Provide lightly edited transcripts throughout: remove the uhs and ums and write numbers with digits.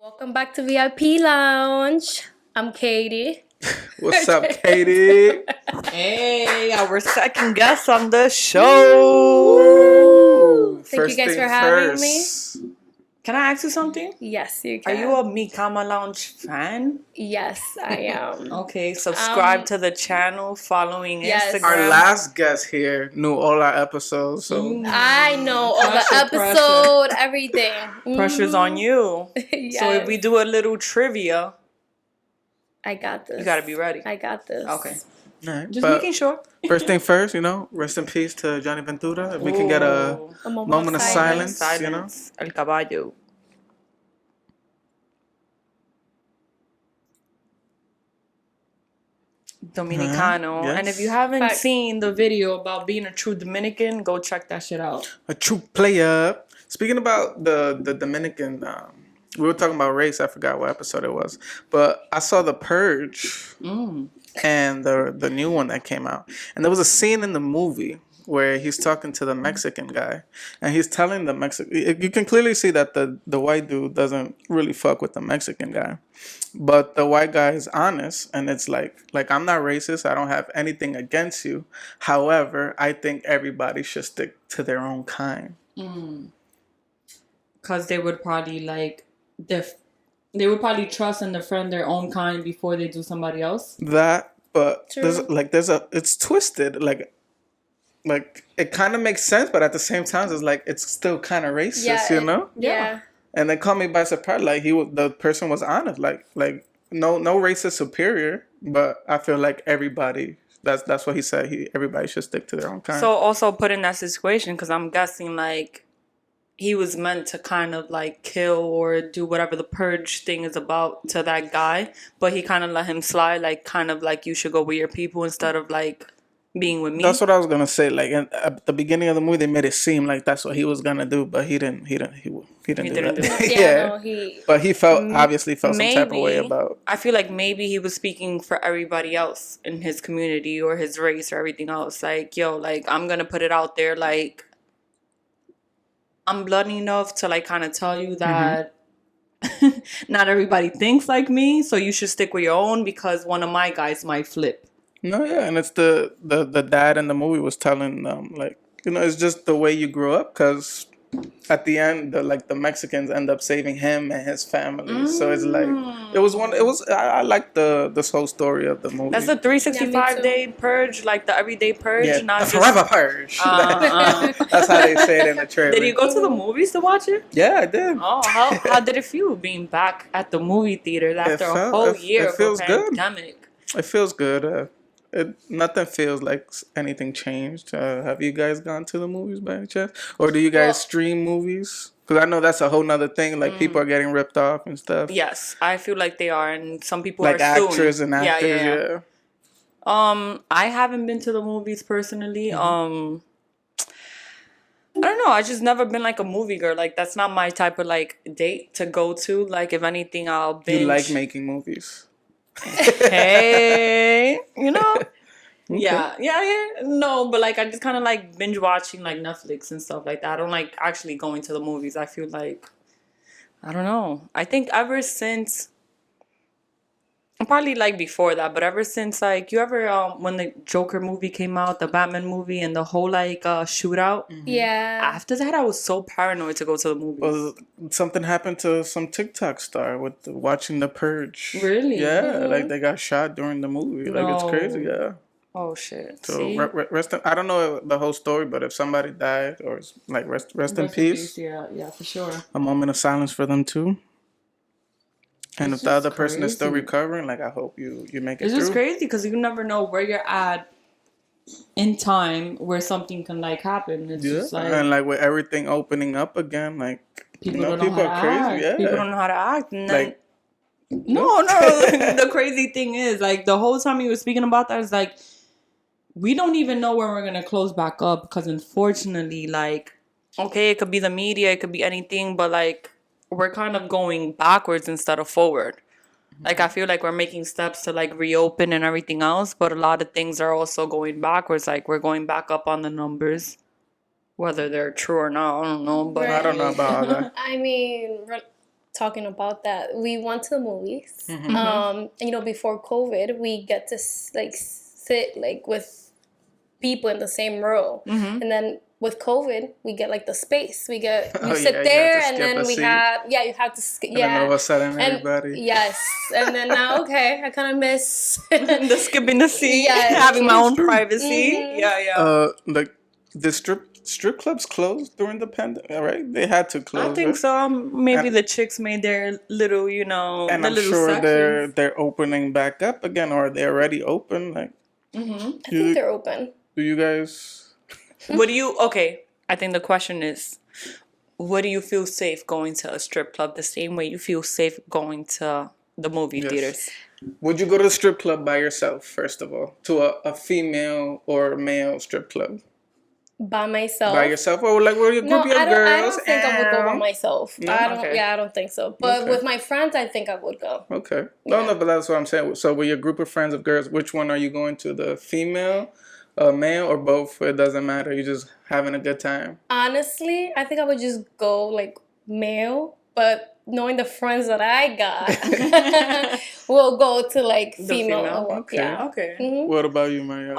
Welcome back to VIP Lounge. I'm Katie. What's up, Katie? Hey, our second guest on the show. Thank you guys for having me. Can I ask you something? Yes, you Are can. you a Cama Lounge fan? Yes, I am. Okay, subscribe to the channel, following Yes. Instagram. Our last guest here knew all our episodes, so I know all the Pressure. episode, everything. Pressure's on you. Yes. So if we do a little trivia, I got this. you gotta be ready. I got this. Okay. Alright, Just but making sure. first thing first, rest in peace to Johnny Ventura. If we can get a A moment of silence, El caballo. Dominicano. Yes. And if you haven't Facts. seen the video about being a true Dominican, go check that shit out. A true player. Speaking about the Dominican, we were talking about race. I forgot what episode it was, but I saw The Purge and the new one that came out, and there was a scene in the movie where he's talking to the Mexican guy, and he's telling the Mexican. You can clearly see that the white dude doesn't really fuck with the Mexican guy, but the white guy is honest, and it's like I'm not racist. I don't have anything against you. However, I think everybody should stick to their own kind. Because they would probably they would probably trust and defend their own kind before they do somebody else. That, but True. it's twisted. Like it kind of makes sense, but at the same time, it's still kind of racist, Yeah. And they caught me by surprise. Like the person was honest. Like no race is superior, but I feel like everybody. That's what he said. Everybody should stick to their own kind. So also put in that situation, because I'm guessing like he was meant to kind of like kill or do whatever the purge thing is about to that guy, but he kind of let him slide, like kind of like you should go with your people instead of like being with me. That's what I was gonna say. Like at the beginning of the movie, they made it seem like that's what he was gonna do, but he didn't do that. Yeah. No, But he obviously felt some type of way Maybe. about. I feel like maybe he was speaking for everybody else in his community or his race or everything else. Like, yo, like I'm gonna put it out there, like I'm blood enough to like kind of tell you that not everybody thinks like me, so you should stick with your own because one of my guys might flip. No, yeah, and it's the dad in the movie was telling them it's just the way you grew up, because at the end the Mexicans end up saving him and his family. So it's like I like this whole story of the movie. That's the 365-day purge, like the everyday purge. Yeah, not the just forever purge. That's how they say it in the trailer. Did you go to the movies to watch it? Yeah, I did. Oh, how did it feel being back at the movie theaters after a whole year of a pandemic? It feels good. Nothing feels like anything changed. Have you guys gone to the movies by any chance? Or do you guys stream movies? Because I know that's a whole nother thing. Like, people are getting ripped off and stuff. Yes, I feel like they are, and some people like are suing. actors and actors, yeah. I haven't been to the movies personally. I don't know. I just never been like a movie girl. Like, that's not my type of like date to go to. Like, if anything, I'll binge. You like making movies. Hey, Okay. Yeah. No, but like I just kind of like binge watching like Netflix and stuff like that. I don't like actually going to the movies. I feel like, I don't know. I think ever since, probably like before that, but ever since like you ever when the Joker movie came out, the Batman movie, and the whole like shootout. Yeah. After that, I was so paranoid to go to the movies. Well, something happened to some TikTok star with watching The Purge. Really? Yeah, like they got shot during the movie. Like, it's crazy, yeah. Oh shit! So See? I don't know the whole story, but if somebody died, or like rest in peace. Yeah, for sure. A moment of silence for them too. And It's if the other just person is still crazy. recovering, like I hope you make it It's through. just crazy because you never know where you're at in time where something can like happen. It's Yeah, just like and like with everything opening up again, like people don't know people how are to crazy. act. Yeah, People don't know how to act. And then, like no. The crazy thing is, like the whole time you were speaking about that is like we don't even know when we're gonna close back up because unfortunately, like okay, it could be the media, it could be anything, but like we're kind of going backwards instead of forward. Like, I feel like we're making steps to, like, reopen and everything else, but a lot of things are also going backwards. Like, we're going back up on the numbers. Whether they're true or not, I don't know. But I don't know about all that. I mean, talking about that. We went to the movies. Mm-hmm. And, you know, before COVID, we get to like sit like with people in the same row. Mm-hmm. And then with COVID, we get like the space. We get Oh, you sit yeah, you there, have to and skip then a we seat. have you have to And then all of a sudden, everybody. yes, and then now I kind of miss The skipping the seat, Yes. having my own True. privacy. Mhm. Yeah. Like the strip clubs closed during the pandemic, right? They had to close. I think right? so. Maybe And- the chicks made their little, you know, And the I'm little sure sections. they're opening back up again, or they're already open. Like, Mm-hmm. I think they're open. do you guys? What do you? Okay, I think the question is, what do you feel safe going to a strip club? The same way you feel safe going to the movie Yes. theaters. Would you go to a strip club by yourself, first of all, to a female or male strip club? By myself. By yourself, or like with a group No, of I girls? don't think I would go by and- myself. No? I don't. Okay. Yeah, I don't think so. But Okay. with my friends, I think I would go. Okay. No, but that's what I'm saying. So with your group of friends of girls, which one are you going to? The female, male, or both? It doesn't matter. You're just having a good time. Honestly, I think I would just go like male, but knowing the friends that I got, we'll go to like female. female? Okay. Yeah. Okay. Mhm. What about you, Maria?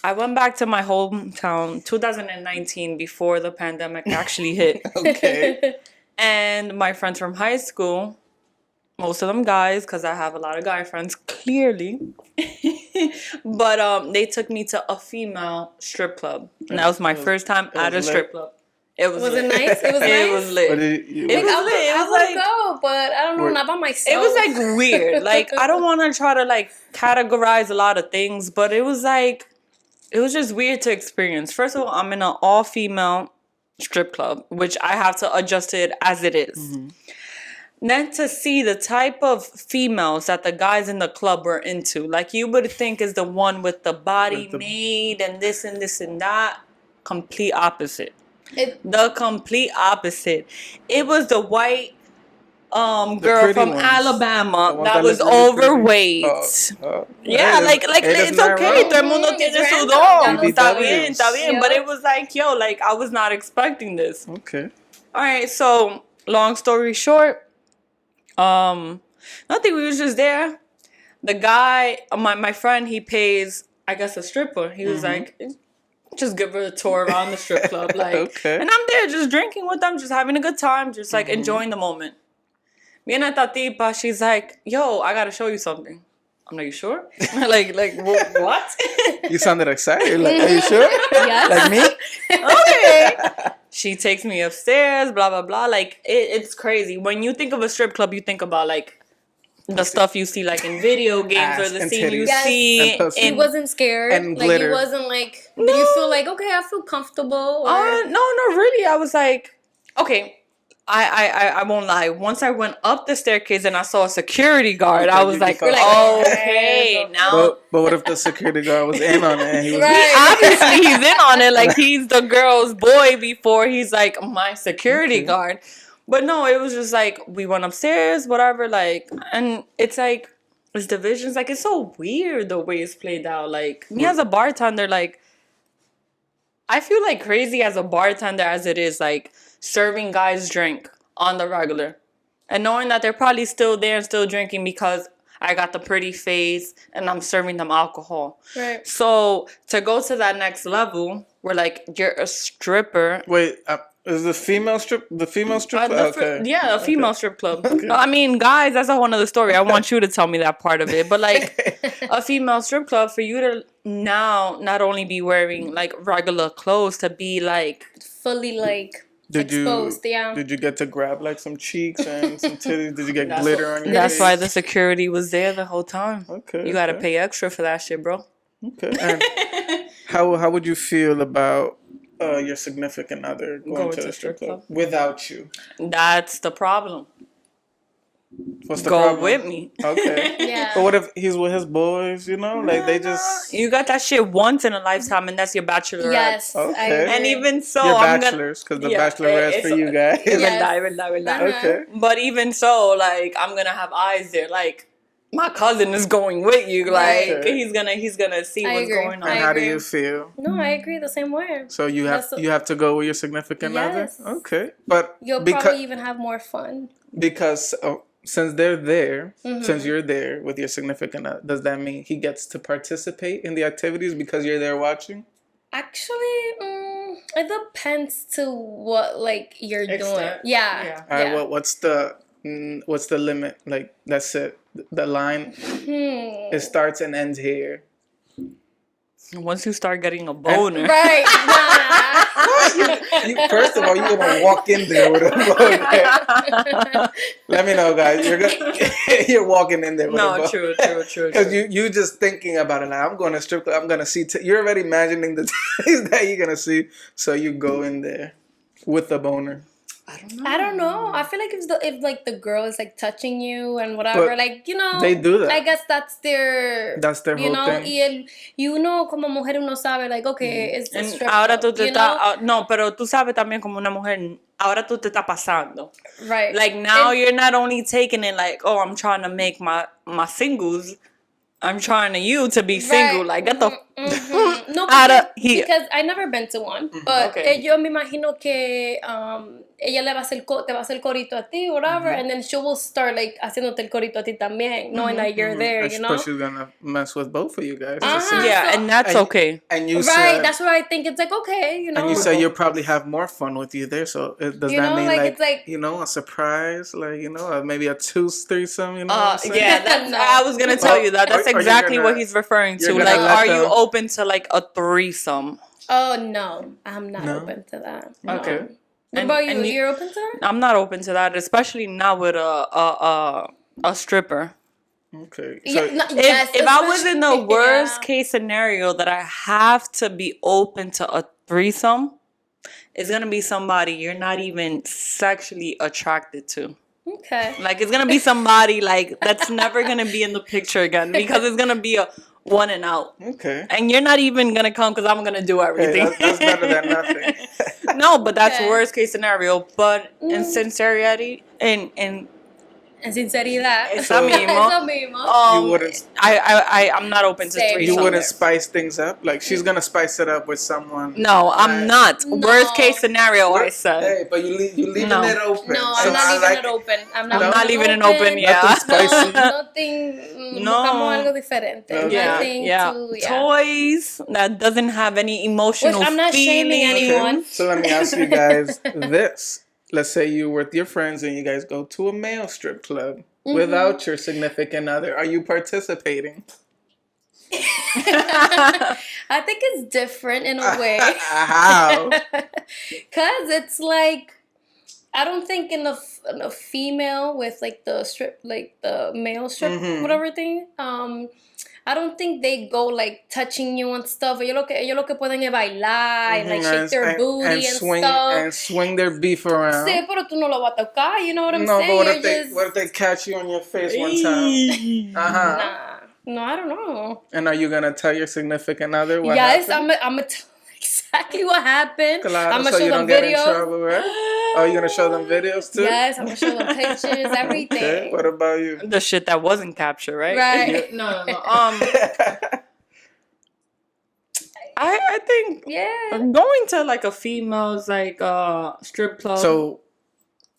I went back to my hometown 2019 before the pandemic actually hit. Okay. And my friends from high school, most of them guys, because I have a lot of guy friends, clearly. But they took me to a female strip club. And that was my first time at a was strip lit. club. It was Was it lit. nice? It was nice. It was lit. What did you- It was I lit. It was would like go, but I don't know, Wait. not by myself. it was like weird. Like I don't want to try to like categorize a lot of things, but it was just weird to experience. First of all, I'm in an all-female strip club, which I have to adjust it as it is. Mm-hmm. Then to see the type of females that the guys in the club were into, like you would think is the one with the body With the- made and this and that, complete opposite. It, The complete opposite. It was the white girl pretty from ones. Alabama The ones that that was look really pretty. overweight. Hey, Yeah, like there's it's nothing okay. wrong. Todo el mundo Mhm, tiene it's su random. don. BBWs. Está bien, está bien. But Yeah. it was like, yo, like I was not expecting this. Okay. All right, so long story short, nothing. We was just there. The guy, my friend, he pays, I guess, a stripper. He was like, just give her a tour around the strip club, like, Okay. and I'm there just drinking with them, just having a good time, just like enjoying the moment. Viene esta tipa, she's like, yo, I gotta show you something. I'm like, you sure? like what? You sounded excited. Like, are you sure? yes. Like me? Okay. She takes me upstairs, blah, blah, blah. Like, it's crazy. When you think of a strip club, you think about, like, the stuff you see, like, in video games Ass or the and scene you titties. Yes. see And pussy. He in... wasn't scared. and like glitter. he wasn't like. Did you feel like okay? I feel comfortable. Or, No, really. I was like, okay. I won't lie. Once I went up the staircase and I saw a security guard, Okay, I was you like, felt okay, like, now... But what if the security guard was in on it? And he was Right. Obviously, he's in on it. Like, he's the girl's boy before he's, like, my security guard. But no, it was just, like, we went upstairs, whatever, like... And it's, like, it's divisions. Like, it's so weird the way it's played out. Like, me as a bartender, like... I feel, like, crazy as a bartender as it is, like, serving guys drink on the regular. And knowing that they're probably still there and still drinking because I got the pretty face and I'm serving them alcohol. Right. So to go to that next level, where like you're a stripper. Wait, is the female strip? The female strip? Okay. Yeah, a female strip club. I mean, guys, that's a whole nother story. I want you to tell me that part of it. But like a female strip club, for you to now not only be wearing like regular clothes, to be like Fully like Did exposed. Yeah. Did you get to grab like some cheeks and some titties? Did you get glitter on your that's face? why the security was there the whole time. Okay. You gotta okay. pay extra for that shit, bro. Okay. And how would you feel about your significant other going to a strip club without you? That's the problem. What's the Go problem? with me. Okay. Yeah. But what if he's with his boys? You know, like they just You got that shit once in a lifetime, and that's your bachelorette. Yes. I Okay. agree. And even so, your I'm gonna. bachelors, because the Yeah, bachelorette's for it's- you guys. Yeah. Verdad. Okay. But even so, like, I'm gonna have eyes there. Like, my cousin is going with you. Like, Okay. he's gonna see I what's agree. going on. And I how do agree. you feel? No, I agree the same way. So you That's have to go with your significant Yes. other? Okay. But You'll because probably even have more fun. Because since they're there, since you're there with your significant other, does that mean he gets to participate in the activities because you're there watching? Actually, it depends to what like you're doing. Extent. Yeah. Yeah. All right. Well, what's the limit? Like that's it. The line. It starts and ends here. Once you start getting a boner. Right. Nah. First of all, you're gonna walk in there with a boner. Let me know, guys. You're walking in there with a boner. True. Because you just thinking about it. Like, I'm going to strip club. I'm gonna see. You're already imagining the titties that you're gonna see. So you go in there with a boner. I don't know. I feel like if like the girl is like touching you and whatever, But like they do that. I guess that's their whole thing. Y uno como mujer uno sabe like okay, it's a strip Ahora club, tú te estás, no, pero tú sabes también como una mujer, ahora tú te estás pasando. Right. Like now you're not only taking it like, oh, I'm trying to make my singles, I'm trying to you to be single. Like get the no, out of here. because I never been to one, but yo me imagino que ella le va a hacer te va a hacer corito a ti, whatever, and then she will start like haciéndote el corito a ti también, knowing that you're there, you know. But she's gonna mess with both of you guys. Yeah, and that's okay. And you right, said, that's why I think it's like okay, you know. And you say you'll probably have more fun with you there. So does that mean like, like, it's like you know, a surprise, like, you know, maybe a threesome, you know? What I'm saying? Yeah, that's, No. I was gonna tell you that. That's Are you exactly gonna- what he's referring to. you're gonna Like, let are you them- open to like a threesome? Oh no, I'm not No? open to that. No. Okay. What about you? You're open to that? I'm not open to that, especially not with a stripper. Okay. So If I was in the especially- worst case scenario that I have to be open to a threesome, it's gonna be somebody you're not even sexually attracted to. Okay. Like it's gonna be somebody like that's never gonna be in the picture again because it's gonna be a one and out. okay. And you're not even gonna come because I'm gonna do everything. Hey, that's better than nothing. No, but that's Okay. worst case scenario. But in sincerity, in En sinceridad. Eso mismo. Eso mismo. You wouldn't- I'm not open to Same. threesome. You wouldn't spice things up? Like, she's gonna spice it up with someone. No, I'm not. No. Worst case scenario, I said. Hey, but you leaving No. it open. No, So I'm not I leaving like it open. I'm I'm not, not leaving it open, yeah. Nothing spicy. Nothing. No. Buscamos algo diferente. Okay. Nothing Yeah. to, yeah. Toys that doesn't have any emotional Which I'm not shaming feeling. anyone. So let me ask you guys this. Let's say you're with your friends and you guys go to a male strip club without your significant other. Are you participating? I think it's different in a way. How? Cause it's like I don't think in a female with like the strip, like the male strip, whatever thing. I don't think they go like touching you and stuff. Ellos lo que pueden es bailar and like shake their booty and swing, stuff. and swing their beef around. Sí, pero tú no lo vas a tocar. You know what I'm No, saying? but You're what if they catch you on your face one time? Nah. No, I don't know. And are you gonna tell your significant other what Yes, happened? I'm gonna tell exactly what happened. Claro, I'm gonna so show you them don't get in videos. trouble, right? Oh, you gonna show them videos too? Yes, I'm gonna show them pictures, everything. Okay. What about you? The shit that wasn't captured, right? Right. No. I think Yeah. going to like a female's like strip club. So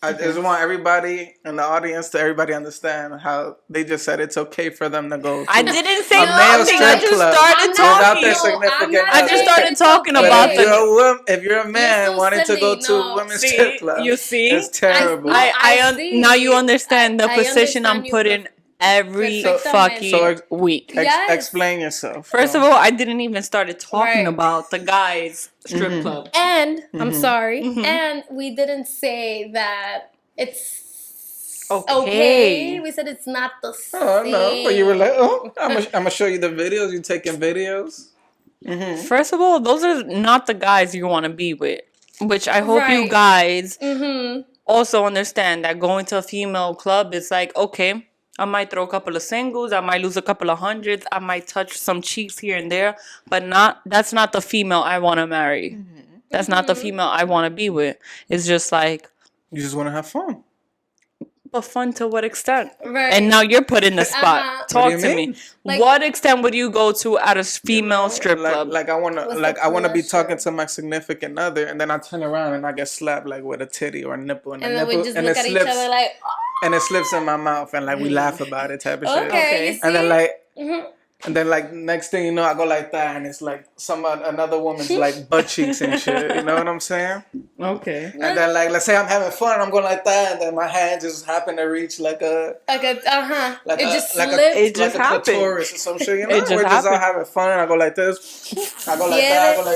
I just want everybody in the audience to everybody understand how they just said it's okay for them to go. I didn't say a male nothing. strip I just club started without talking. their significant I'm not I just other. started saying talking it's about okay. If you're a man so wanting to go silly, to no. a women's See, strip club, you see? it's terrible. I see. Now you understand the I position I'm understand you put in every perfectamente. fucking So week. Yes. Explain yourself. First of all, I didn't even started talking Right. about the guys strip club. And I'm sorry. And we didn't say that it's okay. We said it's not the same. Oh no! But you were like, oh, I'm gonna show you the videos. You taking videos? First of all, those are not the guys you want to be with. Which I hope you Right. guys also understand that going to a female club is like, okay, I might throw a couple of singles, I might lose a couple of hundreds, I might touch some cheeks here and there, but that's not the female I want to marry. That's not the female I want to be with. It's just like, You just want to have fun. but fun to what extent? Right. And now you're put in the spot. Uh-huh. Talk What do to you me. mean? Like- What extent would you go to at a female strip club? Like I wanna What's like the I wanna be pleasure? talking to my significant other, and then I turn around and I get slapped like with a titty or a nipple, and And the then we nipple just and look it at each slips. other like, oh. and it slips in my mouth, and like we laugh about it, type of shit. Okay, you see? And then like. Mhm. And then, like, next thing you know, I go like that, and it's like another woman's like butt cheeks and shit. You know what I'm saying? Okay. And then, like, let's say I'm having fun, I'm going like that, and then my hand just happen to reach like a it just like slipped. It just like happened. a clitoris or some shit. You know, It just we're just all happened. having fun. I go like this, I go like that, I go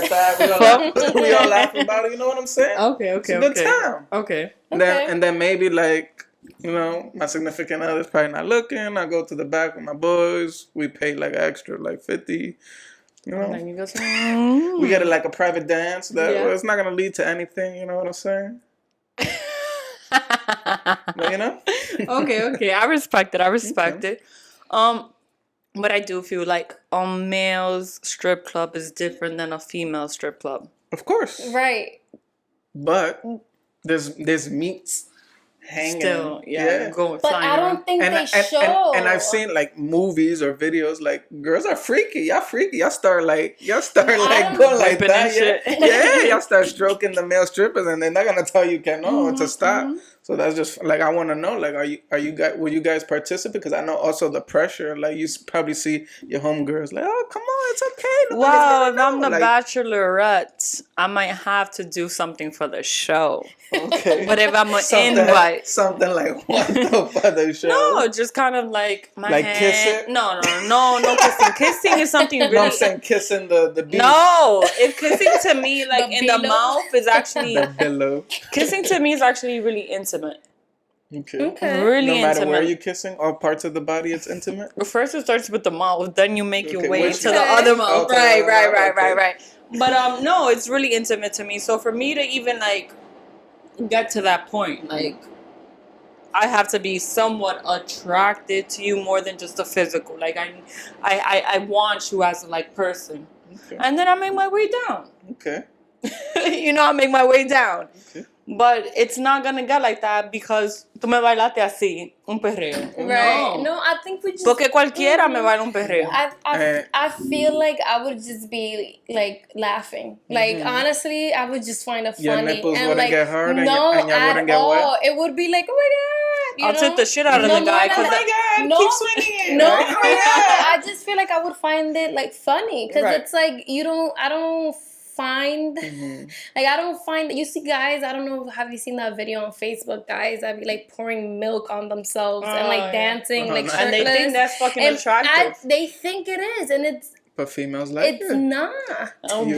like that. We all laugh about it. You know what I'm saying? Okay. It's a good time. Okay. And then maybe like. You know, my significant other's probably not looking. I go to the back with my boys. We pay like extra, like 50. You know, And then you go. we get it like a private dance. That Yeah. it's not gonna lead to anything. You know what I'm saying? But you know. Okay. I respect it. But I do feel like a male's strip club is different than a female strip club. Of course. Right. But there's meats hanging. Still, going But flying I around. don't think they show. And I've seen like movies or videos like girls are freaky. Y'all freaky. Y'all start like going like Whipping that. and shit. Yeah. Y'all start stroking the male strippers, and they're not gonna tell you to stop. So that's just like I want to know. Like, are you guys? Will you guys participate? Because I know also the pressure. Like you probably see your homegirls like, oh come on, it's okay. Well, if I'm the like, bachelorette, I might have to do something for the show. okay. But if I'm an invite, something like what the fuck show? no, just kind of like my like hand. kiss it. No kissing. Kissing is something really. No, I'm saying kissing the beef. No, if kissing to me, like The in the below. mouth, is actually The below. kissing to me is actually really intimate. Okay. Really No matter intimate. where you're kissing, all parts of the body, it's intimate. First, it starts with the mouth, then you make your Okay, way which to the mouth? other mouth. Okay, Right, the other mouth, okay. right. But no, it's really intimate to me. So for me to even like get to that point, like I have to be somewhat attracted to you more than just the physical. Like I want you as a like person, Okay. and then I make my way down. Okay. I make my way down. Okay. But it's not gonna get like that because tú me bailaste así, un perreo. Right. No, I think we just. Porque cualquiera me baila un perreo. I feel like I would just be like laughing. Like honestly, I would just find it funny. Your nipples and wouldn't like get hard and no, and y'all at wouldn't get all. wet? It would be like, oh my god. I'll take the shit out of the guy because no, keep swinging it. No, Right? for real. I just feel like I would find it like funny because Right. it's like I don't find like I don't find you see guys, I don't know, have you seen that video on Facebook, guys that be like pouring milk on themselves and like dancing like nice. and they think shirtless. that's fucking And attractive. they think it is, and it's But females like it's it. not.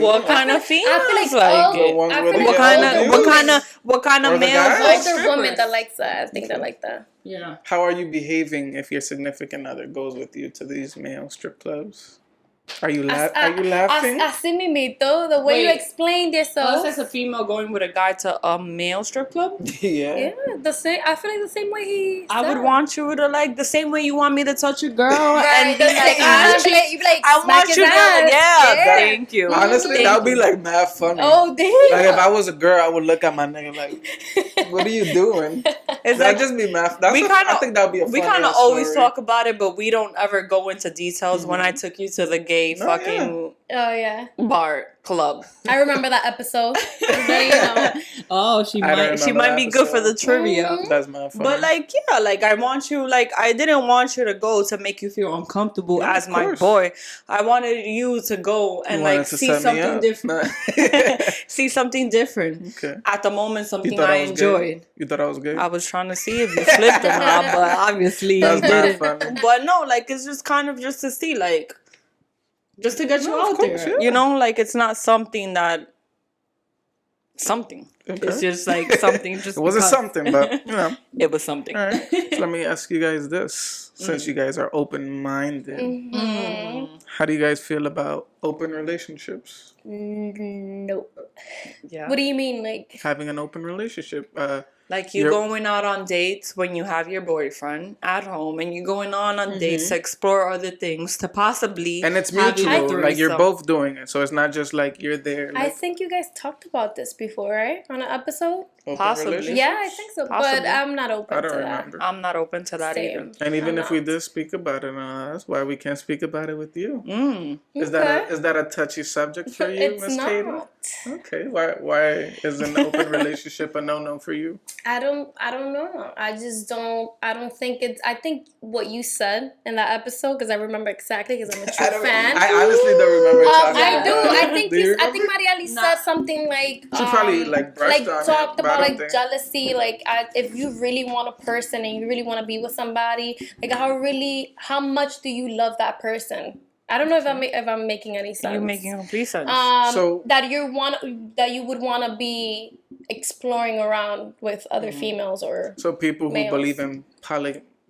What kind of females like The it? ones I with feel the like What kind Or of the males guys? like older women strippers? that likes that. I think that like that. Yeah. How are you behaving if your significant other goes with you to these male strip clubs? Are you laughing? Así mimito, the way you Wait. explained yourself. Us as a female going with a guy to a male strip club? Yeah, the same. I feel like the same way he. I would said. want you to like the same way you want me to touch a girl Right, and be the like, same- you be like, I smack want his you to, ass. yeah, Yeah. thank you. Honestly, Thank that would be you. like mad funny. Oh damn! Like if I was a girl, I would look at my nigga like, "What are you doing?" It's That'd like just be mad. I think that'd be a we funny kind of story. always talk about it, but we don't ever go into details. When I took you to the gay No, fucking Oh yeah, bar club. I remember that episode. Just letting you know. Oh, she I don't might remember that be good for the episode. trivia. That's mad funny. But like, yeah, like I want you, like I didn't want you to go to make you feel uncomfortable Yeah, as of my course. boy. I wanted you to go and You wanted like to see set me something up. different. No. See something different. Okay. At the moment, You something thought I I was enjoyed. gay? You thought I was gay? I was trying to see if you flipped or not, but obviously That's you mad didn't. funny. But no, like it's just kind of just to see, like, just to get you No, of out course, there. yeah. You know, like it's not something that something. Okay. It's just like something. Just It wasn't because. something, but you know. It was something. All right. So let me ask you guys this: since you guys are open-minded, how do you guys feel about open relationships? Nope. Yeah. What do you mean, like? Having an open relationship. Like you're going out on dates when you have your boyfriend at home, and you're going on dates to explore other things to possibly And it's have you mutual. Like you're threesome. both doing it, so it's not just like you're there. I Like, think you guys talked about this before, right? On an episode. Open Possibly. relationship? Yeah, I think so. Possibly. But I'm not open I to don't that. remember. I'm not open to that either. Same. And even I'm if we not. did speak about it, that's why we can't speak about it with you. Is Okay. that a touchy subject for you, It's Miss Katie? not. Okay. Why is an open relationship a no for you? I don't know. I don't think it's. I think what you said in that episode, because I remember exactly, because I'm a true fan. I honestly don't remember talking I do. about it. I think Do you I think remember? Mariali said something like She probably brushed on talked it, but I about don't like think. jealousy. Like if you really want a person and you really want to be with somebody, like how much do you love that person? I don't know if I'm making any sense. You're making complete sense. So that you would want to be exploring around with other females or so people who males. believe in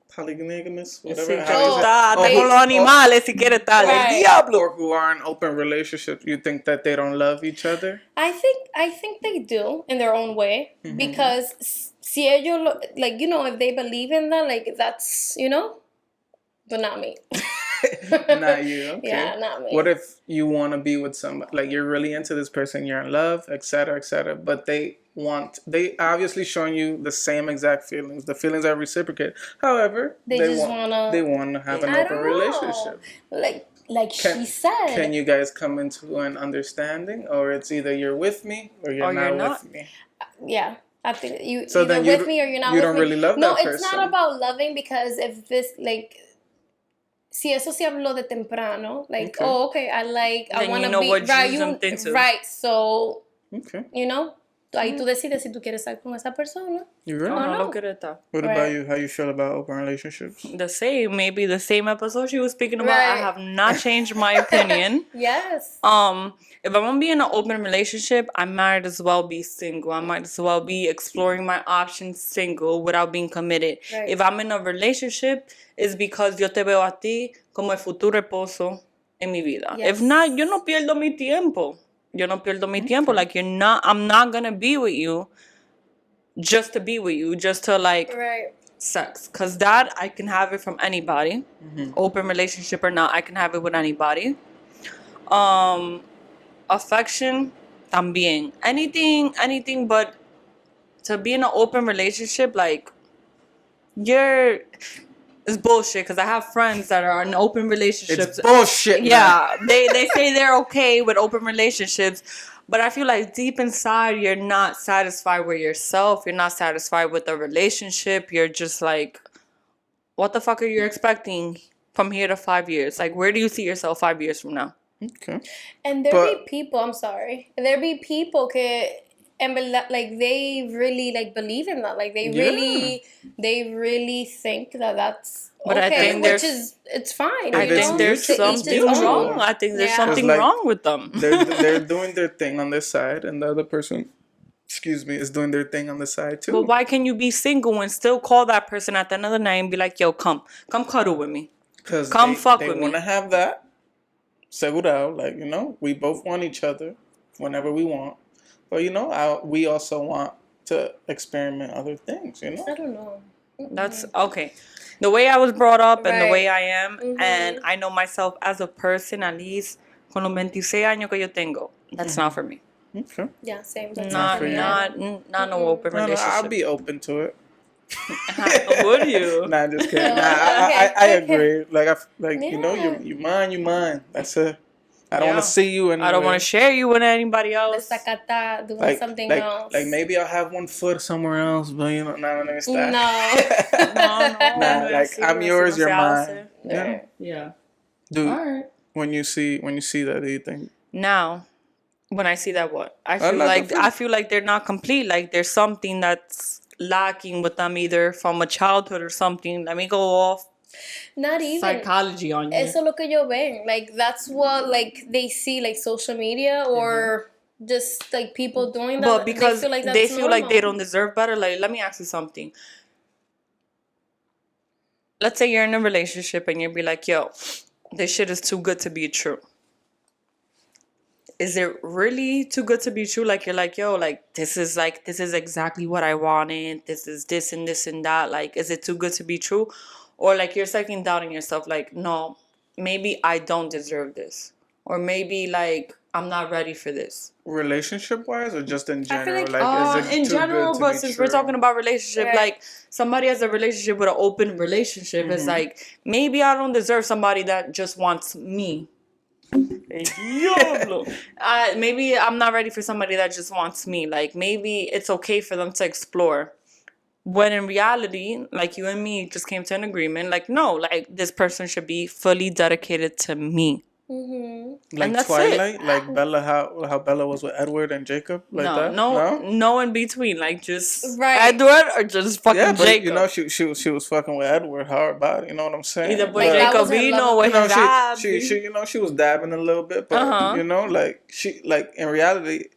polygamous, whatever. Sí, que how you tú say- estás oh, con los animales si quieres estar. Right. Diablo. or who are in open relationships, you think that they don't love each other? I think they do in their own way because si ellos like if they believe in that, like that's but not me. Not you. Okay. Yeah, not me. What if you want to be with somebody, like you're really into this person, you're in love, etc., but they obviously showing you the same exact feelings. The feelings are reciprocated. However, They just wanna- they want to have an I open don't know. relationship. Like she said. Can you guys come into an understanding, or it's either you're with me or you're not with me? Yeah. I think you So either then with me or you're not you with don't me. really love no, that it's person. not about loving because if this si eso se habló de temprano, like, Okay. I Then want you to know be what right, you jumped into. right. So, Okay. ahí tú decides si tú quieres estar con esa persona. You're right. Oh, no, no. look at that. What about Right. you? How you feel about open relationships? The same, maybe the same episode she was speaking about. Right. I have not changed my opinion. Yes. If I'm gonna be in an open relationship, I might as well be single. I might as well be exploring my options single without being committed. Right. If I'm in a relationship, it's because yo te veo a ti como el futuro esposo en mi vida. Yes. If not, yo no pierdo mi tiempo. Like I'm not gonna be with you just to be with you, just to Right. sex. Cause that I can have it from anybody. Open relationship or not, I can have it with anybody. Affection, también. Anything but to be in an open relationship, like it's bullshit because I have friends that are in open relationships. It's bullshit. Man. Yeah, they say they're okay with open relationships, but I feel like deep inside you're not satisfied with yourself. You're not satisfied with the relationship. You're just like, what the fuck are you expecting from here to 5 years? Like, where do you see yourself 5 years from now? Okay. And there be people, I'm sorry. There be people que and like they really like believe in that. Like they really think that that's But okay, I think it's fine. I think there's To each something his own. wrong. I think there's Yeah. something Like, wrong with them. They're doing their thing on this side, and the other person, is doing their thing on the side too. But why can you be single and still call that person at the end of the night and be like, yo, come cuddle with me. Because fuck they with me. want to have that segurado. Like, we both want each other whenever we want. But, we also want to experiment other things, I don't know. That's okay. The way I was brought up and the Right. way I am, and I know myself as a person, at least con los 26 años que yo tengo, that's not for me. Okay. Yeah, same. That's Not for me. no open No, relationship. I'll be open to it. Would you? Nah, just kidding. Nah, Okay, I okay. agree. Like, Yeah. you mine. That's it. I don't Yeah. want to see you anywhere. I don't want to share you with anybody else. Desacata, doing something else. Like maybe I'll have one foot somewhere else, but no, it's that. No, Nah, like I'm yours, you're mine. Right. Yeah. Dude, All right. when you see that, do you think? Now, when I see that, what I not feel like they're not complete. Like there's something that's lacking with them, either from a childhood or something. Let me go off Not even. psychology on you. Eso es lo que yo ven. Like that's what like they see like social media or just like people doing that. But because they feel like that's they feel like normal. they don't deserve better. Like, let me ask you something. Let's say you're in a relationship and you'll be like, yo, this shit is too good to be true. Is it really too good to be true? Like, you're like, yo, this is exactly what I wanted. This is this and this and that. Like, is it too good to be true? Or like you're second doubting yourself, like, no, maybe I don't deserve this. Or maybe like I'm not ready for this. Relationship-wise or just in general? like- Is it In too general, good to but be since true? we're talking about relationship, Right. like somebody has a relationship with an open relationship, it's like, maybe I don't deserve somebody that just wants me. Maybe I'm not ready for somebody that just wants me. Like, maybe it's okay for them to explore. When in reality, like you and me just came to an agreement, like, no, like this person should be fully dedicated to me. Mm-hmm. Like and that's Twilight? it. Like Bella, how Bella was with Edward and Jacob? Like that? No in between. Like, just Right. Edward or just fucking Yeah, but Jacob. you know, she was fucking with Edward hard body. You know what I'm saying? Either por Like, that was her Jacobino love or You know, his she you know, she was dabbing a little bit, but you know, like in reality,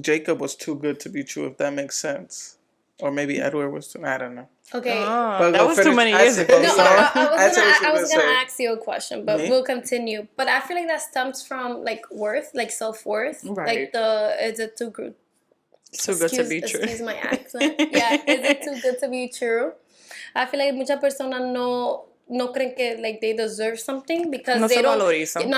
Jacob was too good to be true. If that makes sense, or maybe Edward was too. I don't know. Okay. But that go was finish. too many I years said- ago. No, So. I was gonna say. ask you a question, but Me? we'll continue. But I feel like that stems from like worth, like self-worth. Right. Like is it too good? Too good to be true. Excuse my accent. Yeah, is it too good to be true? I feel like muchas personas no creen que like they deserve something because No they se don't. valorizan.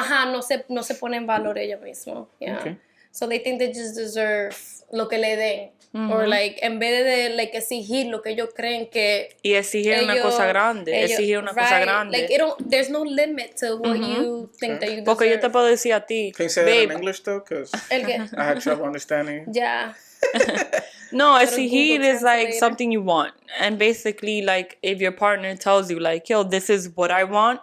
No se ponen en valor ellos mismos. Yeah. Okay. So they think they just deserve lo que le den. Or like en vez de like exigir lo que ellos creen que Y exigir una cosa grande. Exigir una cosa grande. Like there's no limit to what you think that you deserve. Porque yo te puedo decir a ti, Can you say that in English though? Because El que, I had trouble understanding. yeah. no, Google exigir is like Translator. something you want. And basically, like, if your partner tells you, like, yo, this is what I want,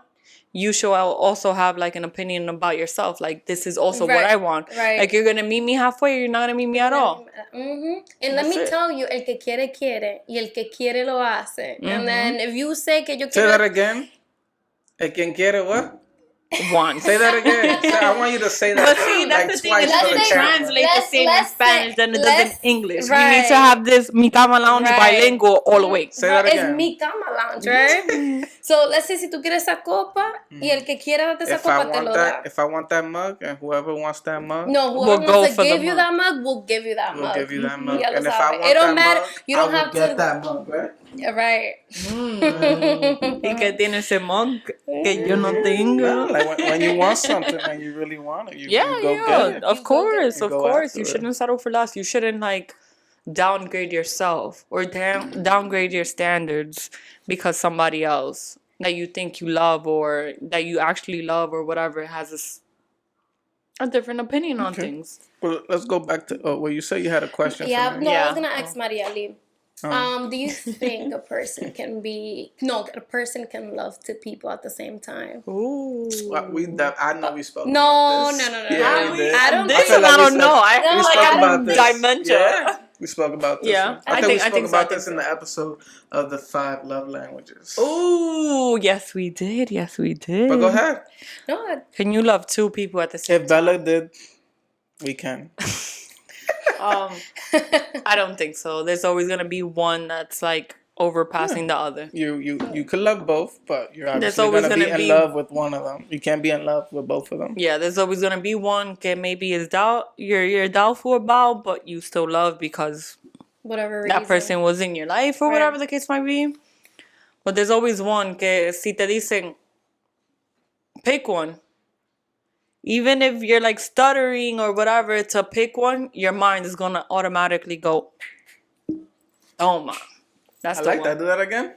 you should also have, like, an opinion about yourself. Like, this is also what Right, I want. right. Like, you're going to meet me halfway or you're not going to meet me at all. And let That's me it. tell you, el que quiere, y el que quiere lo hace. And then if you say que yo Say quiero... that again. El quien quiere what? Want. Say that again. I want you to say that. But see, that's like the thing. twice It for doesn't the camera. translate the same in Spanish than it does in let's- English. right. We need to have this Mi Cama Lounge Right. bilingual all the way. Say that It's again. mi cama lounge, right? So let's say si tú quieres esa copa y el que quiera darte esa copa te lo da. If I want that mug and whoever wants that mug, No, We'll whoever go wants for to the give you mug. that mug, we'll give you that we'll mug. give you that mug. Ya lo And if I sabes. want It don't that matter. mug, You don't I have will get to. that mug, right? Right. Y que tiene ese mug que yo no Yeah, tengo. like when you want something and you really want it, you go Yeah, get it. of course, You of go course. after You it. shouldn't settle for less. You shouldn't like downgrade yourself or downgrade your standards because somebody else that you think you love or that you actually love or whatever has a different opinion on things. Well, let's go back to well, you said you had a question Yeah, for me. no, I Yeah. was gonna ask Maria Lee. Do you think a person can love two people at the same time? Ooh. I know we spoke No, about this. no. Yeah, we did. I don't this think feel one like I we don't said- know. I No, feel like, like I I don't- don't dimension. Yeah, we spoke about this. Yeah. one. I we think spoke so, I about think this in so. the episode of the 5 love languages. Ooh, yes we did. Yes we did. But go ahead. No, Can you love two people at the same If Bella did, we can. I don't think so. There's always gonna be one that's like overpassing the other. You could love both, but you're There's obviously always gonna be gonna in be- love with one of them. You can't be in love with both of them. Yeah, there's always gonna be one that maybe is you're doubtful about, but you still love because whatever reason. that person was in your life or Right. whatever the case might be. But there's always one que si te dicen, pick one. Even if you're like stuttering or whatever to pick one, your mind is gonna automatically go, oh my. That's I the like one. that. Do that again.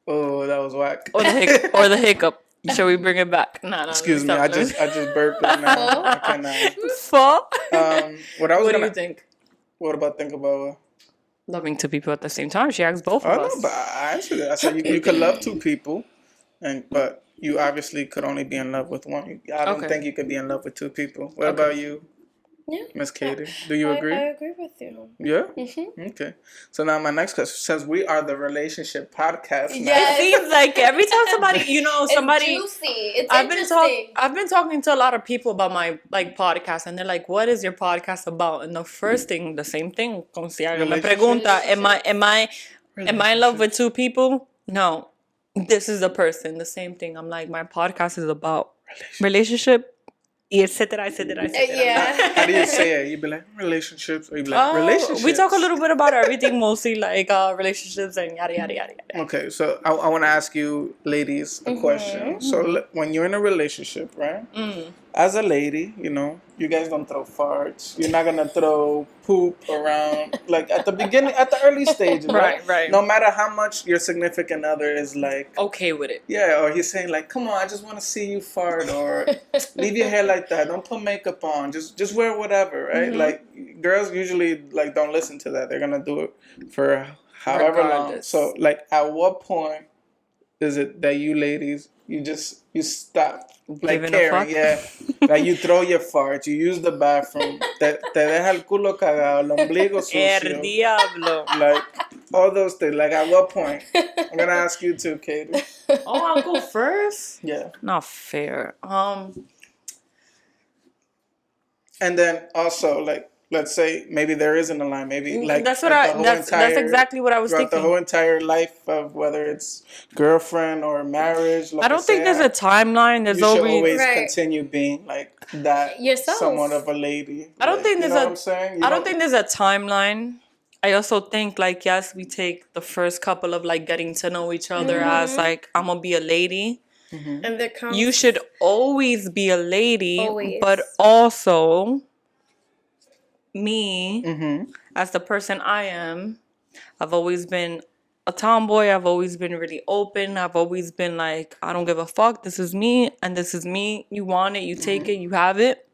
Oh, that was whack. Or the hiccup. Shall we bring it back? No. Excuse me. stop. I just burped it now. I cannot. Fuck. What I was What do gonna. you think? What about think about? Loving two people at the same time. She asked both I of know, us. but I answered it. I said you could love two people, but you obviously could only be in love with one. I don't Okay. think you could be in love with two people. What about you, Yeah. Miss Katie? Do you agree? I agree with you. Yeah. Mm-hmm. Okay. So now my next question, since we are the relationship podcast, now, Yes. It seems like every time somebody, somebody. It's juicy. It's I've been talking to a lot of people about my like podcast, and they're like, "What is your podcast about?" And the first thing, the same thing. Como si alguien me pregunta, am I in love with two people? No, this is the person. The same thing. I'm like, my podcast is about relationship, y etcétera, etcétera, etcétera. Yeah. how do you say it? You be like relationships, or you be like relationships. We talk a little bit about everything, mostly like relationships and yada yada yada yada. Okay, so I want to ask you, ladies, a question. So when you're in a relationship, right? As a lady, you guys don't throw farts. You're not gonna throw poop around. Like at the beginning, at the early stages, right? Right. No matter how much your significant other is like okay with it. Yeah, or he's saying like, "Come on, I just want to see you fart," or "Leave your hair like that. Don't put makeup on. Just wear whatever." Right? Like girls usually like don't listen to that. They're gonna do it for however long. So like, at what point is it that you ladies you stop like Giving caring? Yeah, like you throw your farts, you use the bathroom, te deja el culo cagado, el ombligo sucio, diablo. like all those things. Like at what point? I'm gonna ask you too, Katie. Oh, I'll go first. Yeah. Not fair. And then also like, let's say maybe there isn't a line. Maybe like that's what like that's exactly what I was throughout thinking. the whole entire life of whether it's girlfriend or marriage. Like I don't think there's a timeline. There's you should always Right. continue being like that. Yourself. Somewhat of a lady. I don't Like, think you there's know a what I'm saying? I don't think there's a timeline. I also think like, yes, we take the first couple of like getting to know each other as like, I'm gonna be a lady. And there comes You should always be a lady, Always. but also me as the person I am, I've always been a tomboy. I've always been really open. I've always been like, I don't give a fuck. This is me and this is me. You want it, you take it, you have it.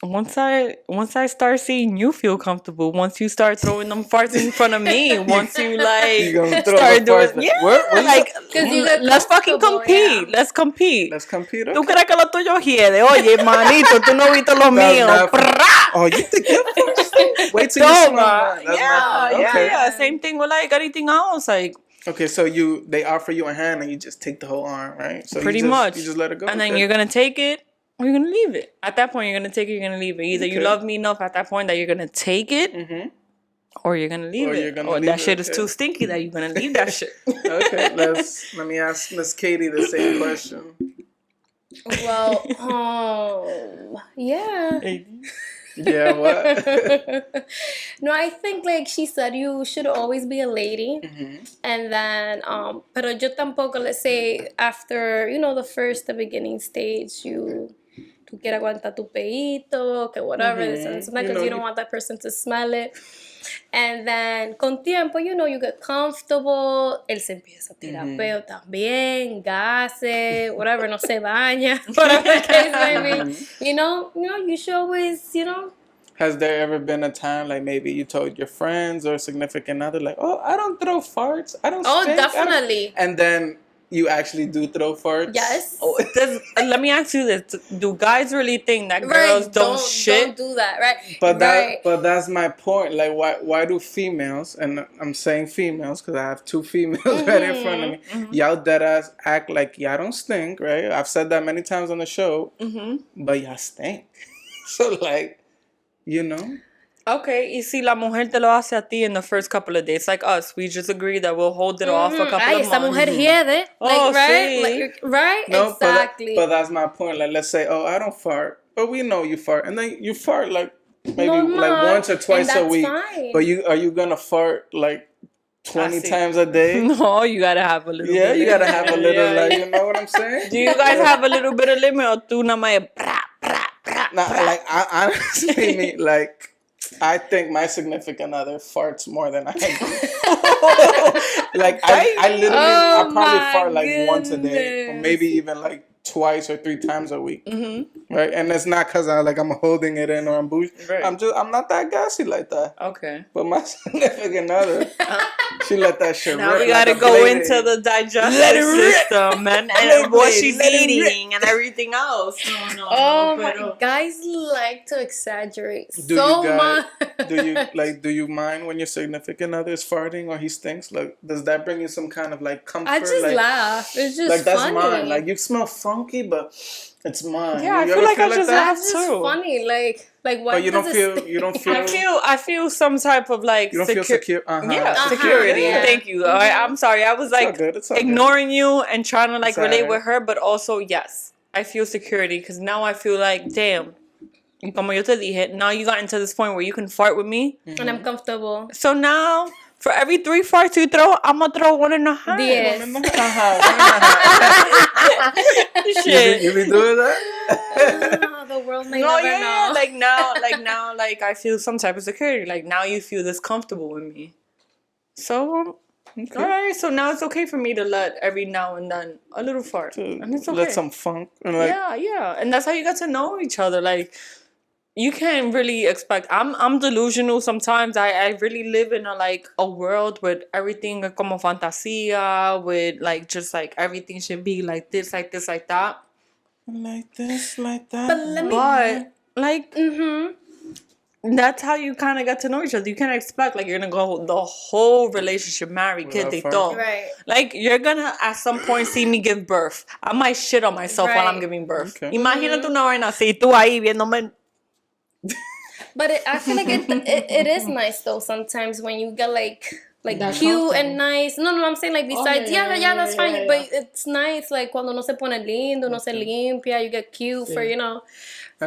Once I start seeing you feel comfortable, once you start throwing them farts in front of me, once you like You gonna throw start the doing, farts- yeah, Where like you get let's fucking comfortable, compete. yeah. Let's compete. Let's compete. ¿Tú Okay. crees que lo tuyo hiede? Oye, manito, tú no viste lo mío. That's not- Prrrá. Oh, you think you're first? Wait till you smell mine. That's not fun. Okay. Yeah. Same thing with like anything else. Like Okay, so they offer you a hand and you just take the whole arm, right? So pretty you just, much. You just let it go. And then Okay. you're gonna take it or you're gonna leave it. At that point, you're gonna take it, you're gonna leave it. Either you Okay. love me enough at that point that you're gonna take it, or you're gonna leave Or it. you're gonna Or leave that it, shit is okay. too stinky that you're gonna leave that shit. Okay, let me ask Miss Katie the same question. Well, yeah. Yeah, what? No, I think like she said, you should always be a lady. And then, pero yo tampoco, let's say after, the beginning stage, tú quieres aguantar tu peito, que whatever, this and sometimes because you don't want that person to smell it. And then, con tiempo, you get comfortable, él se empieza a tirar peo también, gases, whatever, no se baña, whatever the case may be. You should always, Has there ever been a time like maybe you told your friends or significant other like, oh, I don't throw farts, I don't Oh, stink, I don't-" definitely. And then you actually do throw farts? Yes. Oh, let me ask you this: do guys really think that girls don't shit? Don't do that, right? But that's my point. Like, why do females, and I'm saying females because I have two females right in front of me, y'all deadass act like y'all don't stink, right? I've said that many times on the show, but y'all stink. So like, Okay, y si la mujer te lo hace a ti in the first couple of days, like us, we just agree that we'll hold it off a couple of months. Esa mujer hiede. Oh, right? sí. Right? No, Exactly. but that's my point. Like, let's say, oh, I don't fart, but we know you fart, and then you fart like maybe Normal, like once or twice and a that's week. fine. But are you gonna fart like 20 times a day? No, you gotta have a little Yeah, bit. you gotta have a little, Yeah. like, you know what I'm saying? Do you guys have a little bit of limit or tú nada más Nah, like, I honestly mean, like, I think my significant other farts more than I do. Like, I literally, I probably fart like once a day, or maybe even like twice or three times a week, right? And it's not because I'm holding it in or I'm bougie. Right. I'm not that gassy like that. Okay. But my significant other, she let that shit Now rip we gotta like a go blade. into the digestive system and what she's eating and everything else. No, Oh pero- my, guys like to exaggerate Do so you guys, much. do you mind when your significant other is farting or he stinks? Like, does that bring you some kind of like comfort? I just like, laugh. It's just like that's funny. mine. Like, you smell funky, but it's mine. Yeah, I you feel ever like I like just that? laugh It's just too. funny. Like why But you don't does feel it you don't stink? feel I feel some type of like you don't feel secure. Yeah, security. yeah. Thank you. I'm sorry. I was like It's all good. ignoring you and trying to like It's all relate right. with her, but also yes, I feel security because now I feel like damn. Como yo te dije, now you got into this point where you can fart with me. And I'm comfortable. So now For every 3 farts you throw, I'm gonna throw 1.5. Yes. Shit. You be doing that? The world may No, never yeah, know. like now, like I feel some type of security. Like now you feel this comfortable with me. So, all right. So now it's okay for me to let every now and then a little fart, and it's okay. Let some funk. And Yeah, and that's how you get to know each other. Like you can't really expect. I'm delusional sometimes. I really live in a world with everything como fantasia, with like just like everything should be like this, like this, like that. Like this, like that. But like that's how you kind of get to know each other. You can't expect like you're gonna go the whole relationship married, kid, they thought. Right. Like you're gonna at some point see me give birth. I might shit on myself while I'm giving birth. Okay. Imagínate una vaina así, tú ahí viéndome. But I feel like it is nice though sometimes when you get like That's cute comfortable. and nice. No, I'm saying like besides, yeah, that's fine. yeah. But it's nice like cuando no se pone lindo, no se limpia, you get cute for, for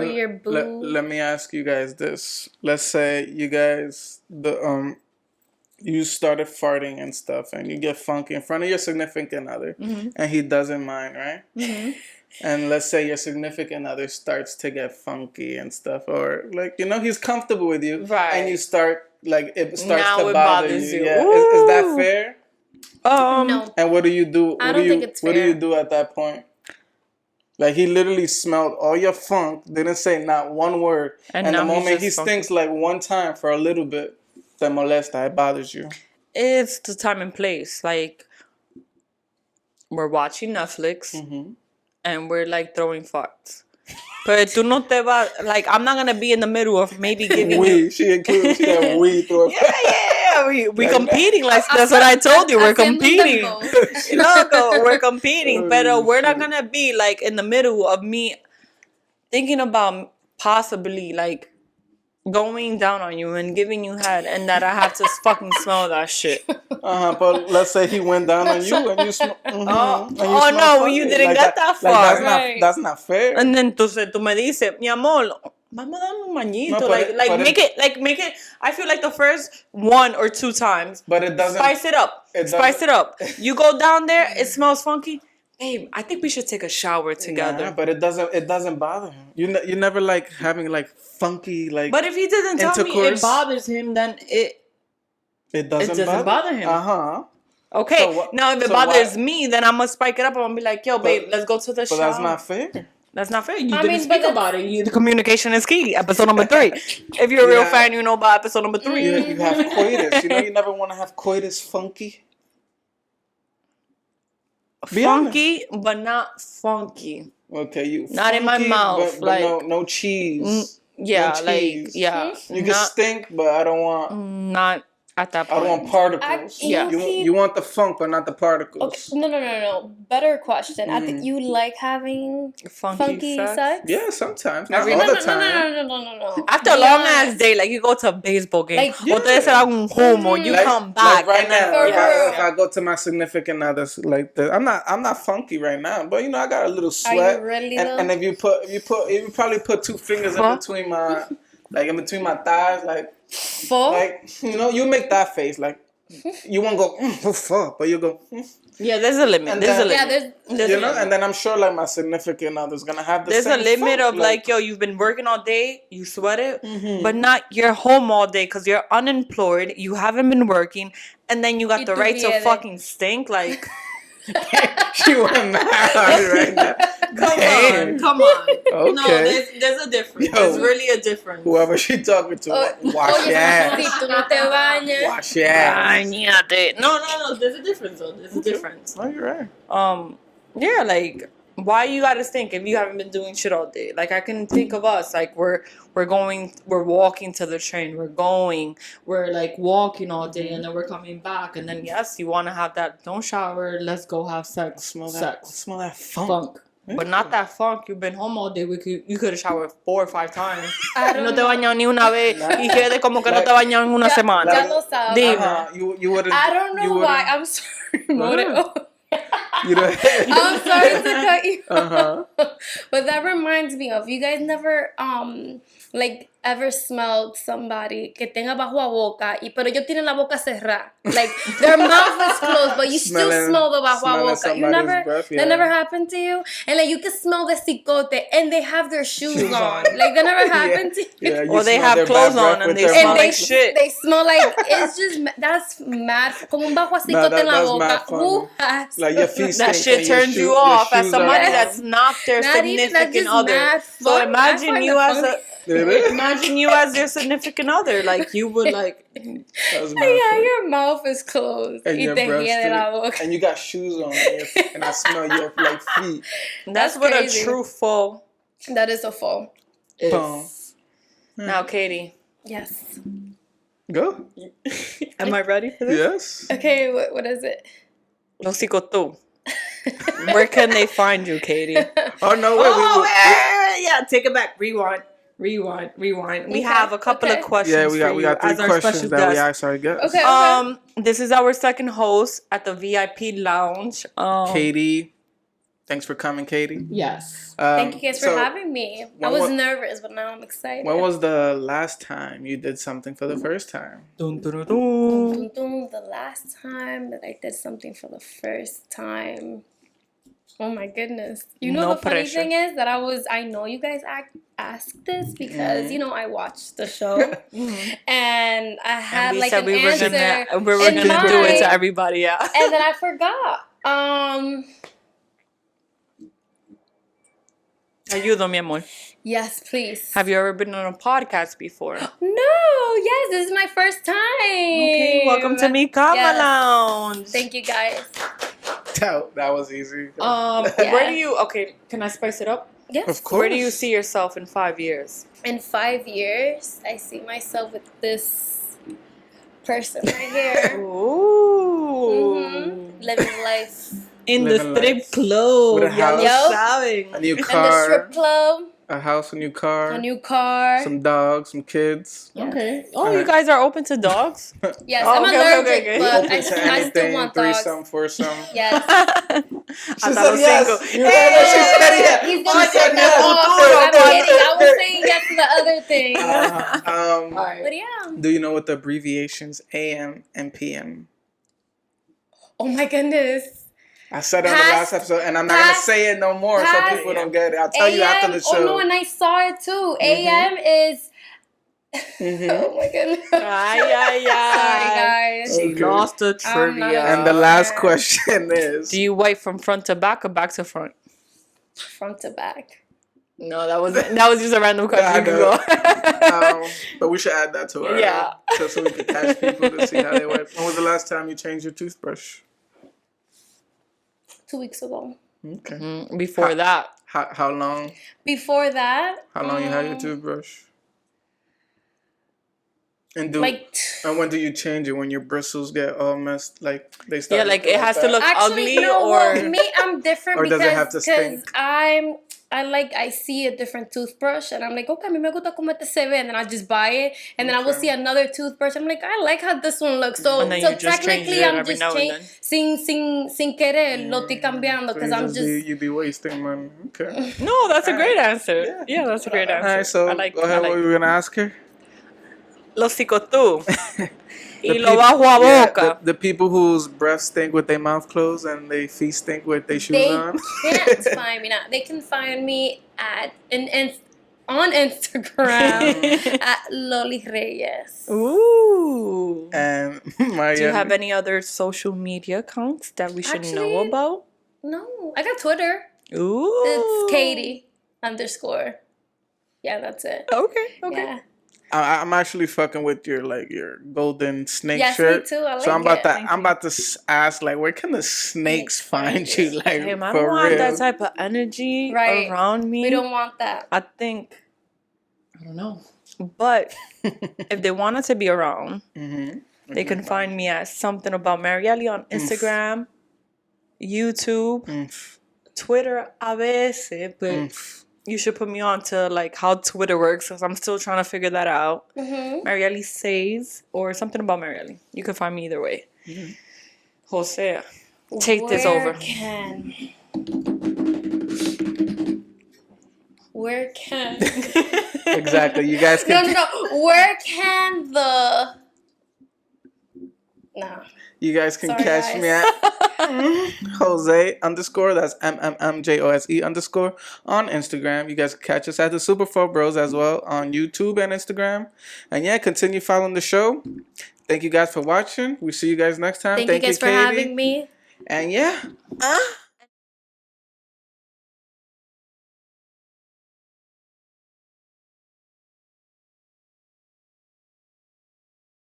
And your boo. Let me ask you guys this. Let's say you guys you started farting and stuff, and you get funky in front of your significant other, and he doesn't mind, right? And let's say your significant other starts to get funky and stuff, or like he's comfortable with you, Right. And you start it starts Now to it bother bothers you. you. Yeah, is that fair? No. And what do you do? I don't think it's What do fair. you do at that point? Like he literally smelled all your funk, didn't say not one word, And and the now he's moment he just funky. stinks like one time for a little bit, te molesta, it bothers you. It's the time and place. Like we're watching Netflix and we're like throwing farts. But tú no te vas, like I'm not gonna be in the middle of maybe giving you. She got weed through her. Yeah, we competing. Like that's what I told you. We're Haciendo competing. dembow. Loco, we're competing. But we're not shit. gonna be like in the middle of me thinking about possibly like going down on you and giving you head, and that I have to fucking smell that shit. But let's say he went down on you and you smell. Oh no, you didn't get that far. Right. That's not fair. And then tú me dices, mi amor, vamos a darle un mañito. No, but make it. I feel like the first 1 or 2 times. But it doesn't. Spice it up. You go down there, it smells funky. Babe, I think we should take a shower together. Nah, but it doesn't bother him. You never like having like funky like. But if he doesn't tell me it intercourse. bothers him, then it doesn't bother him. Okay. So now if it bothers me, then I'm gonna spike it up. I'm gonna be like, yo, babe, let's go to the shower. But that's not fair. That's not fair. You I didn't mean, speak but about it. The communication is key. Episode number 3. If you're a real fan, you know about episode number 3. You have coitus. You never want to have coitus funky. Be Funky, but not funky. Okay, you Not in my funky, mouth, but like- no cheese. Yeah, No like cheese. yeah. You can stink, but I don't want. Not at that I point. don't want particles. Yeah. You want the funk, but not the particles. Okay. No. Better question. I think you like having funky sex? Yeah, sometimes. Not Every- all No, the time. no. After a long ass day, like you go to a baseball game, Like- or ustedes se dan un humo, you come back. Like right and then- now, For if I go to my significant others, like I'm not funky right now, but I got a little Are sweat. you really though? And if you probably put 2 fingers in between my thighs, Full? like you make that face like you won't go oh fuck, but you go Yeah, there's a limit. And There's a then- Yeah, limit. there's There's a limit. and then I'm sure like my significant other's gonna have the There's a same limit funk, of like, yo, you've been working all day, you sweat it, but not you're home all day because you're unemployed, you haven't been working, and then you got Y the tú right to vienes. fucking stink. Like, she went mad right now. Damn. come on. No, Okay. there's a difference. Yo. There's really a difference. Whoever she talking to, wash Oye, your ass. si tú no te bañas. Wash your ass. Bañate. No, there's a difference though. There's a difference. Oh, you're right. Yeah, like why you gotta stink if you haven't been doing shit all day? Like I can think of us, like we're walking to the train, we're like walking all day, and then we're coming back, and then yes, you want to have that. Don't shower, let's go have sex. Smell sex, that funk. funk. But not that funk. You've been home all day. You could have showered 4 or 5 times. I Y no don't te know. bañado ni una vez. Y quede como que no te bañado en una semana. Ya lo sabes. Dime. You wouldn't. I don't know why. I'm sorry, More. You know. I'm sorry to cut you. Uh-huh. But that reminds me of you guys never like ever smelled somebody que tenga bajo la boca, pero ellos tienen la boca cerrada. Like, their mouth is closed, but you still smell the bajo la boca. You never, breath, that never happened to you? And like, you can smell the cicote, and they have their shoes on. Like, that never happened to you? Yeah, or they have clothes on, and they smell like shit. They smell like, it's just, that's mad. Como un bajo cicote en la boca. Who has? Like, your feet that shit turns you off as somebody that's not their significant other. So imagine you as a... Imagine you as your significant other. Like, you would like... Yeah, your mouth is closed. And your breath and you got shoes on. And I smell your like feet. That's what crazy. A true faux. That is a faux. Now, Katie. Yes. Go. Am I ready for this? Yes. Okay, what is it? Hocico. Where can they find you, Katie? Oh, no, wait. Yeah, take it back. Rewind. We have a couple of questions. Yeah, we got 3 questions that we asked our guests. Okay. This is our second host at the V.I.P lounge. Katie, thanks for coming, Katie. Yes. Thank you guys for having me. I was nervous, but now I'm excited. When was the last time you did something for the first time? Dun, dun, dun, dun. The last time that I did something for the first time. Oh my goodness. You know, the funny thing is that I know you guys asked this because, you know, I watched the show and I had like an answer. We were going to do it to everybody, yeah. And then I forgot. Ayudo, mi amor. Yes, please. Have you ever been on a podcast before? No, yes, this is my first time. Okay, welcome to me, Cama Lounge. Thank you, guys. That was easy. Where do you... Okay, can I spice it up? Yes. Of course. Where do you see yourself in 5 years? In 5 years, I see myself with this person right here. Ooh. Living life. In the strip club. With a house, a new car. In the strip club. A house, a new car. A new car. Some dogs, some kids. Yes. Okay. Oh, you guys are open to dogs? Yes, I'm allergic, but I still want dogs. Threesome, foursome. Yes. She said yes. She said yes. He's gonna say no. I'm kidding. I was saying yes to the other thing. But yeah. Do you know what the abbreviations AM and PM? Oh my goodness. I said it on the last episode, and I'm not going to say it no more so people don't get it. I'll tell you after the show. Oh, no, and I saw it too. AM is... Oh, my goodness. Sorry, guys. She lost the trivia. And the last question is... Do you wipe from front to back or back to front? Front to back. No, that was just a random question. But we should add that to our... So we can catch people to see how they wipe. When was the last time you changed your toothbrush? 2 weeks ago. Okay. Before that. How long? Before that. How long you had your toothbrush? And when do you change it? When your bristles get all messed, like they start? Yeah, like it has to look ugly, or me, I'm different or does it have to stink? I see a different toothbrush and I'm like, okay, a mí me gusta como este se ve, and then I just buy it, and then I will see another toothbrush. I'm like, I like how this one looks. So technically, I'm just changing sin querer, lo estoy cambiando because I'm just. You be wasting money. Okay. No, that's a great answer. Yeah, that's a great answer. All right, so go ahead. What were we gonna ask her? Los cicotú. Y lo bajo a boca. The people whose breath stink with their mouth closed and their feet stink with their shoes on. They can find me on Instagram at Loli Reyes. Ooh. And do you have any other social media accounts that we should know about? No, I got Twitter. Ooh. It's Katie _. Yeah, that's it. Okay. Yeah. I'm actually fucking with your golden snake shirt. Yes, me too. I like so I'm about to ask, like, where can the snakes find you? Like, I don't want that type of energy around me. We don't want that. I don't know. But if they wanted to be around, they can find me at something about Marielle on Instagram, YouTube, Twitter a veces, but you should put me on to like how Twitter works because I'm still trying to figure that out. Marielle says or something about Marielle. You can find me either way. Jose, take this over. Where can... Exactly. You guys can... No. Where can the... No. You guys can Sorry, catch guys. me at Jose _ that's MMMJOSE_ on Instagram. You guys can catch us at the Super 4 Bros as well on YouTube and Instagram. And yeah, continue following the show. Thank you guys for watching. We see you guys next time. Thank you guys for Katie. having me. And yeah.